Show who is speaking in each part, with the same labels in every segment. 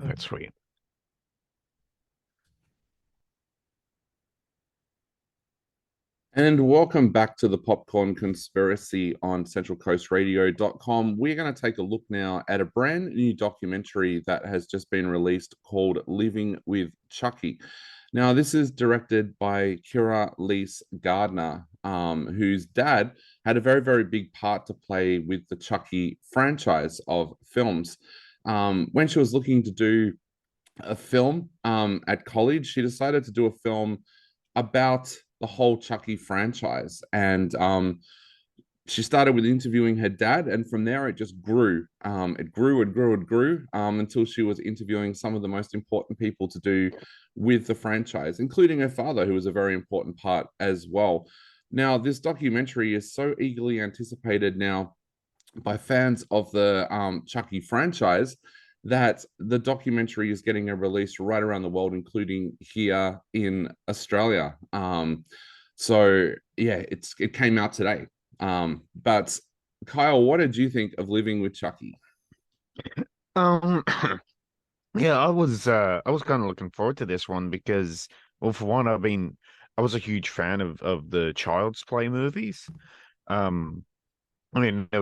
Speaker 1: That's sweet.
Speaker 2: And welcome back to the Popcorn Conspiracy on centralcoastradio.com. We're going to take a look now at a brand new documentary that has just been released called Living with Chucky. Now, this is directed by Kira Leese Gardner, whose dad had a very, very big part to play with the Chucky franchise of films. When she was looking to do a film at college, she decided to do a film about the whole Chucky franchise. And she started with interviewing her dad, and from there it just grew. It grew and grew and grew until she was interviewing some of the most important people to do with the franchise, including her father, who was a very important part as well. Now, this documentary is so eagerly anticipated now by fans of the Chucky franchise that the documentary is getting a release right around the world, including here in Australia. So yeah, it came out today. But Kyle, what did you think of Living with Chucky?
Speaker 1: Um, yeah, I was kind of looking forward to this one because, well, for one, I was a huge fan of the Child's Play movies. Um, I mean, they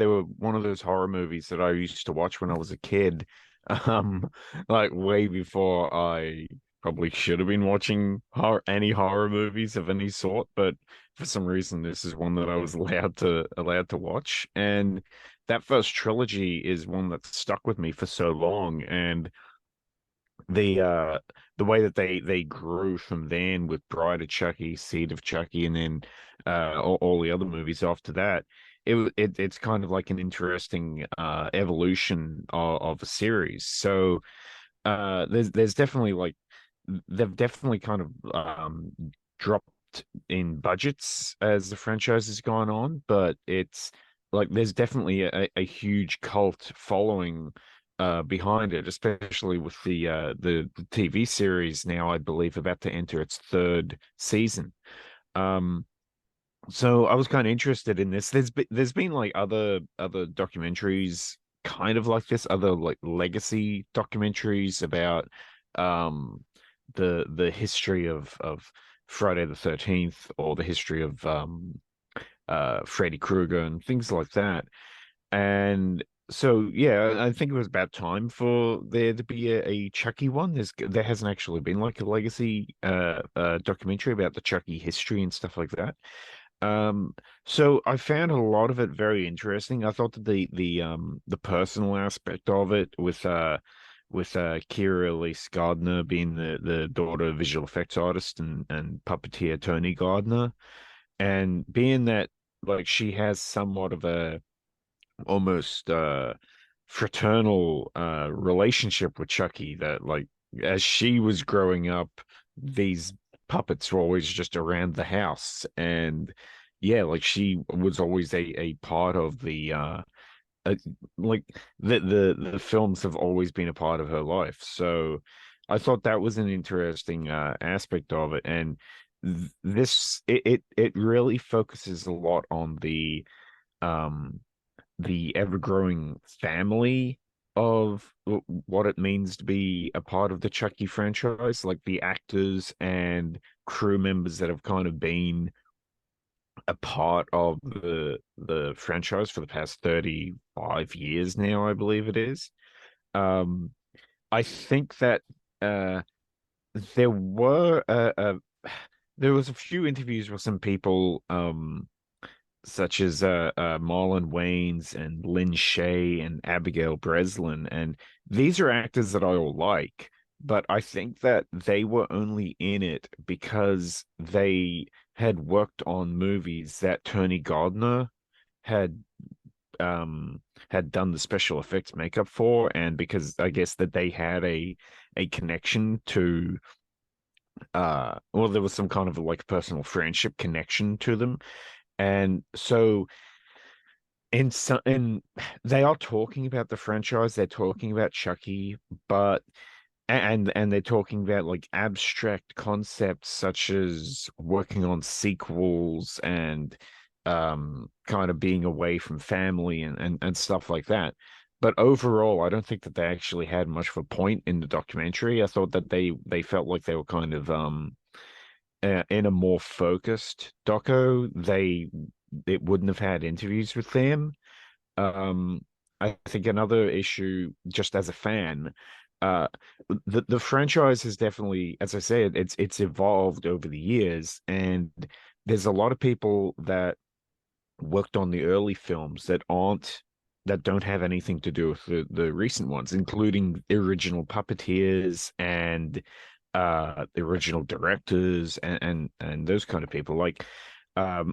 Speaker 1: were one of those horror movies that I used to watch when I was a kid, like way before I probably should have been watching any horror movies of any sort. But for some reason, this is one that I was allowed to watch, and that first trilogy is one that stuck with me for so long, and the uh the way that they grew from then with Bride of Chucky, Seed of Chucky, and then all the other movies after that, it's kind of like an interesting evolution of a series. So there's definitely like they've definitely kind of dropped in budgets as the franchise has gone on, but it's like there's definitely a huge cult following behind it, especially with the TV series now, I believe, about to enter its third season. Um, so I was kind of interested in this. There's been like other documentaries kind of like this, other like legacy documentaries about um the history of Friday the 13th, or the history of Freddy Krueger and things like that. And so yeah, I think it was about time for there to be a Chucky one. There hasn't actually been like a legacy documentary about the Chucky history and stuff like that. Um, so I found a lot of it very interesting. I thought that the personal aspect of it with Kira Elise Gardner being the daughter of visual effects artist and puppeteer Tony Gardner, and being that like she has somewhat of a almost fraternal relationship with Chucky, that like as she was growing up, these puppets were always just around the house. And yeah, like she was always a part of uh like the films have always been a part of her life. So I thought that was an interesting aspect of it. And it really focuses a lot on um the ever-growing family of what it means to be a part of the Chucky franchise, like the actors and crew members that have kind of been a part of the franchise for the past 35 years now, I believe it is. Um, I think that uh there were there was a few interviews with some people such as Marlon Wayans and Lynn Shay and Abigail Breslin. And these are actors that I all like, but I think that they were only in it because they had worked on movies that Tony Gardner had had done the special effects makeup for, and because I guess that they had a connection to well, there was some kind of like personal friendship connection to them. And so in they are talking about the franchise, they're talking about Chucky, but and they're talking about like abstract concepts such as working on sequels and kind of being away from family and stuff like that. but overall, I don't think that they actually had much of a point in the documentary. I thought that they felt like they were kind of in a more focused doco. They it wouldn't have had interviews with them. Um, I think another issue, just as a fan, uh, the franchise has definitely, as I said, it's evolved over the years, and there's a lot of people that worked on the early films that don't have anything to do with the recent ones, including the original puppeteers and the original directors and those kind of people. Like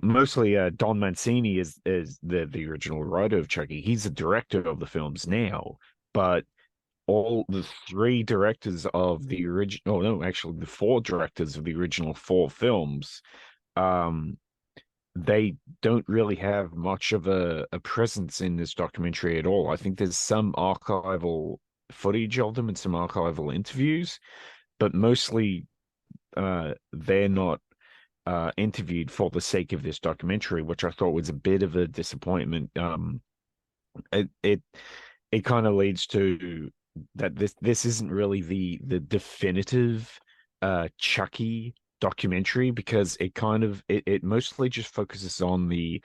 Speaker 1: mostly Don Mancini is the original writer of Chucky. He's the director of the films now, but all the three directors of the original, oh no, actually the four directors of the original four films, um, they don't really have much of a presence in this documentary at all. I think there's some archival footage of them and some archival interviews, but mostly they're not interviewed for the sake of this documentary, which I thought was a bit of a disappointment. It it it kind of leads to that this isn't really the definitive Chucky documentary because it mostly just focuses on the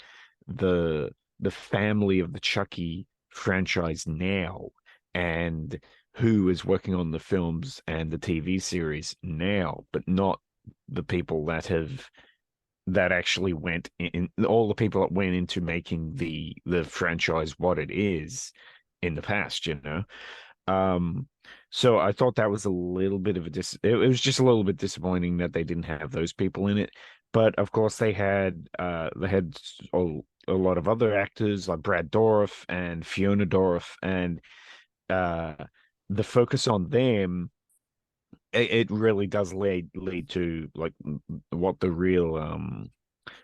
Speaker 1: the family of the Chucky franchise now and who is working on the films and the TV series now, but not the people that actually went in all the people that went into making the franchise what it is in the past, you know. Um, so I thought that was a little bit of it was just a little bit disappointing that they didn't have those people in it. But of course they had a lot of other actors like Brad Dourif and Fiona Dourif and uh the focus on them it really does lead to like what the real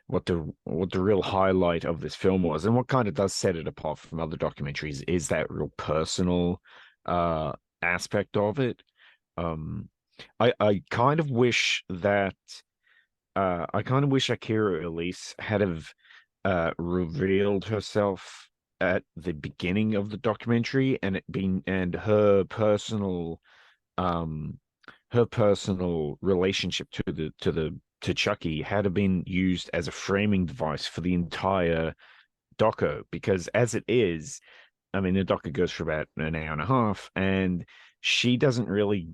Speaker 1: what the real highlight of this film was and what kind of does set it apart from other documentaries is that real personal uh aspect of it. um I kind of wish that I kind of wish Akira Elise had have revealed herself at the beginning of the documentary and it being and um her personal relationship to Chucky had been used as a framing device for the entire doco because as it is, I mean the doco goes for about an hour and a half and she doesn't really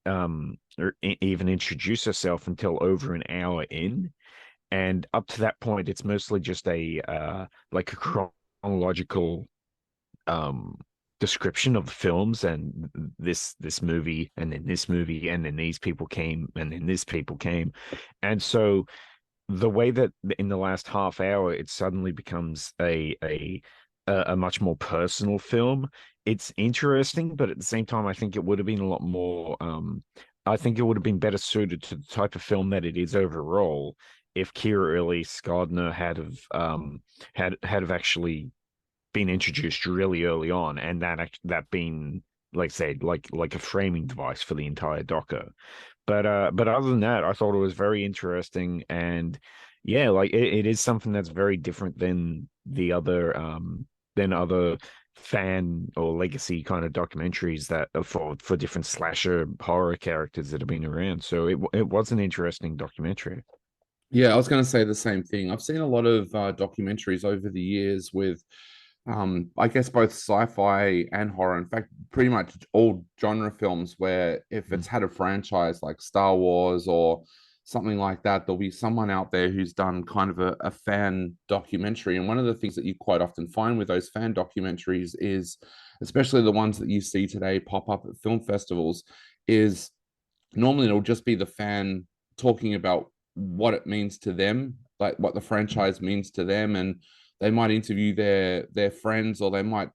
Speaker 1: even introduce herself until over an hour in and up to that point it's mostly just a like a chronological um description of the films and this movie and then this movie and then these people came and then this people came and so the way that in the last half hour it suddenly becomes a much more personal film, it's interesting but at the same time I think it would have been a lot more I think it would have been better suited to the type of film that it is overall if Kira Elise Gardner had have actually been introduced really early on, and that being like say like a framing device for the entire doco. But other than that, I thought it was very interesting, and yeah, like it is something that's very different than other fan or legacy kind of documentaries that are for different slasher horror characters that have been around. So it was an interesting documentary.
Speaker 2: Yeah, I was going to say the same thing. I've seen a lot of documentaries over the years with, I guess, both sci-fi and horror. In fact, pretty much all genre films where if it's had a franchise like Star Wars or something like that, there'll be someone out there who's done kind of a fan documentary. And one of the things that you quite often find with those fan documentaries is, especially the ones that you see today pop up at film festivals, is normally it'll just be the fan talking about what it means to them, like what the franchise means to them, and they might interview their friends, or they might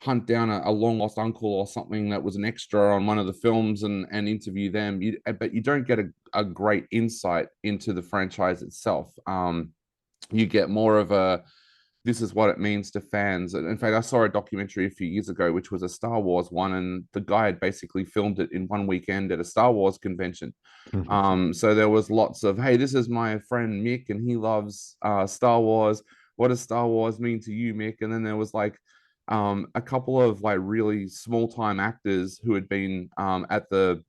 Speaker 2: hunt down a long lost uncle or something that was an extra on one of the films and interview them. But you don't get a great insight into the franchise itself. You get more of a this is what it means to fans. And in fact, I saw a documentary a few years ago, which was a Star Wars one, and the guy had basically filmed it in one weekend at a Star Wars convention. So there was lots of, hey, this is my friend Mick, and he loves Star Wars. What does Star Wars mean to you, Mick? And then there was like a couple of like really small time actors who had been at the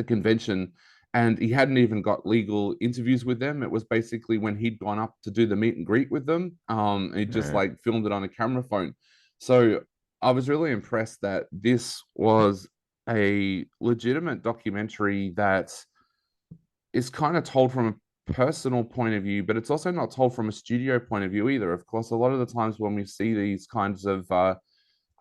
Speaker 2: convention, and he hadn't even got legal interviews with them. It was basically when he'd gone up to do the meet and greet with them. He just
Speaker 1: Yeah.
Speaker 2: like filmed it on a camera phone. So I was really impressed that this was a legitimate documentary that is kind of told from a personal point of view, but it's also not told from a studio point of view either. Of course, a lot of the times when we see these kinds of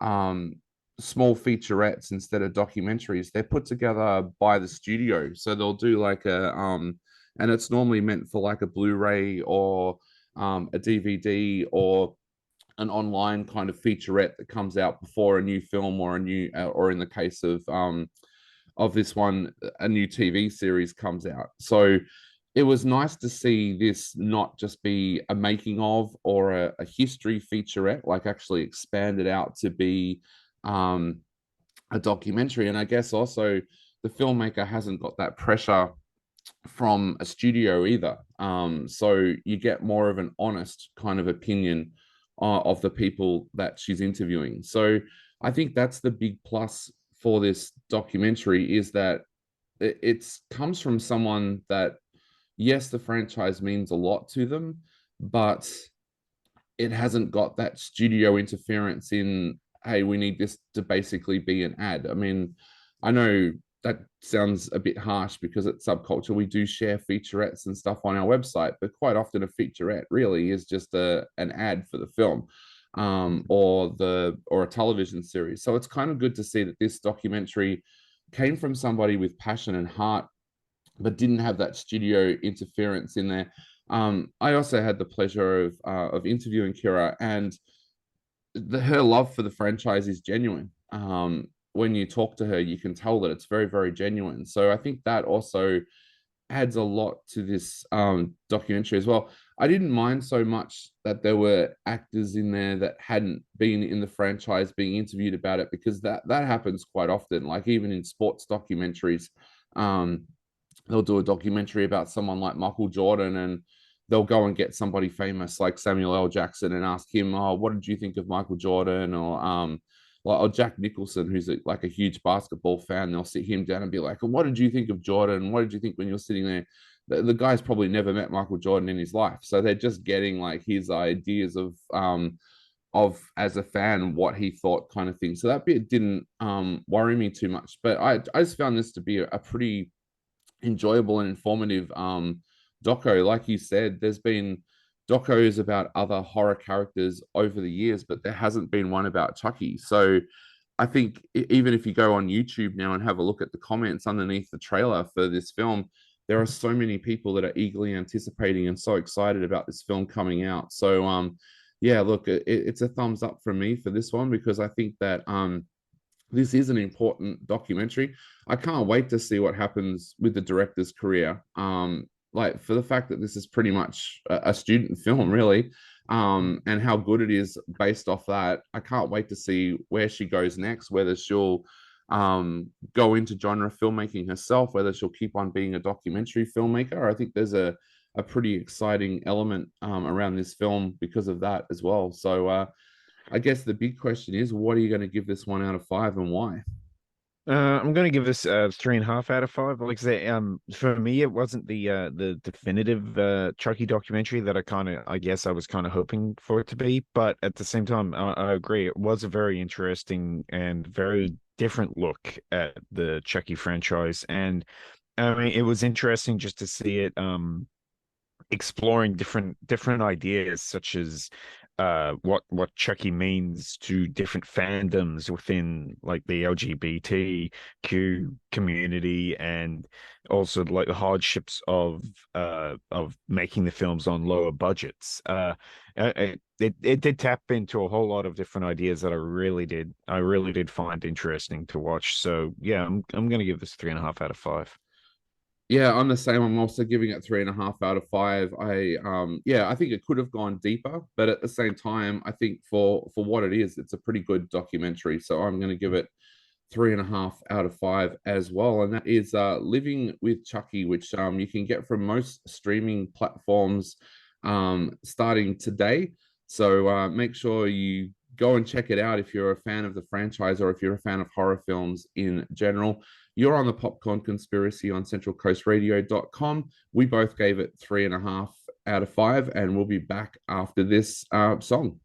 Speaker 2: um, small featurettes instead of documentaries, they're put together by the studio. So they'll do like and it's normally meant for like a Blu-ray or a DVD or an online kind of featurette that comes out before a new film or a new, or in the case of this one, a new TV series comes out. So it was nice to see this not just be a making of or a history featurette, like actually expanded out to be um, a documentary. And I guess also the filmmaker hasn't got that pressure from a studio either. So you get more of an honest kind of opinion of the people that she's interviewing. So I think that's the big plus for this documentary, is that it comes from someone that, yes, the franchise means a lot to them, but it hasn't got that studio interference in, hey, we need this to basically be an ad. I mean, I know that sounds a bit harsh because at Subculture we do share featurettes and stuff on our website, but quite often a featurette really is just an ad for the film, or a television series. So it's kind of good to see that this documentary came from somebody with passion and heart, but didn't have that studio interference in there. I also had the pleasure of interviewing Kira, and her love for the franchise is genuine. When you talk to her, you can tell that it's very, very genuine. So I think that also adds a lot to this documentary as well. I didn't mind so much that there were actors in there that hadn't been in the franchise being interviewed about it, because that happens quite often. Like even in sports documentaries, um, they'll do a documentary about someone like Michael Jordan, and they'll go and get somebody famous like Samuel L. Jackson and ask him, "Oh, what did you think of Michael Jordan?" Or Jack Nicholson, who's like a huge basketball fan. They'll sit him down and be like, "What did you think of Jordan? What did you think when you're sitting there?" The guy's probably never met Michael Jordan in his life, so they're just getting like his ideas of as a fan what he thought, kind of thing. So that bit didn't worry me too much, but I just found this to be a pretty enjoyable and informative doco. Like you said, there's been docos about other horror characters over the years, but there hasn't been one about Chucky. So I think even if you go on YouTube now and have a look at the comments underneath the trailer for this film, there are so many people that are eagerly anticipating and so excited about this film coming out. So yeah, look, it's a thumbs up from me for this one, because I think that this is an important documentary. I can't wait to see what happens with the director's career. Like for the fact that this is pretty much a student film, really, and how good it is based off that. I can't wait to see where she goes next, whether she'll go into genre filmmaking herself, whether she'll keep on being a documentary filmmaker. I think there's a pretty exciting element around this film because of that as well. So I guess the big question is, what are you going to give this 1 out of 5 and why?
Speaker 1: I'm gonna give this 3.5 out of 5. Like I say, for me, it wasn't the definitive Chucky documentary that I guess I was kind of hoping for it to be. But at the same time, I agree, it was a very interesting and very different look at the Chucky franchise, and I mean, it was interesting just to see it exploring different ideas, such as what Chucky means to different fandoms within like the LGBTQ community, and also like the hardships of making the films on lower budgets. It did tap into a whole lot of different ideas that I really did find interesting to watch. So yeah, I'm gonna give this 3.5 out of 5.
Speaker 2: Yeah, I'm the same. I'm also giving it 3.5 out of 5. I think it could have gone deeper, but at the same time, I think for what it is, it's a pretty good documentary. So I'm going to give it 3.5 out of 5 as well. And that is Living with Chucky, which you can get from most streaming platforms starting today. So make sure you go and check it out if you're a fan of the franchise or if you're a fan of horror films in general. You're on the Popcorn Conspiracy on centralcoastradio.com. We both gave it 3.5 out of 5, and we'll be back after this song.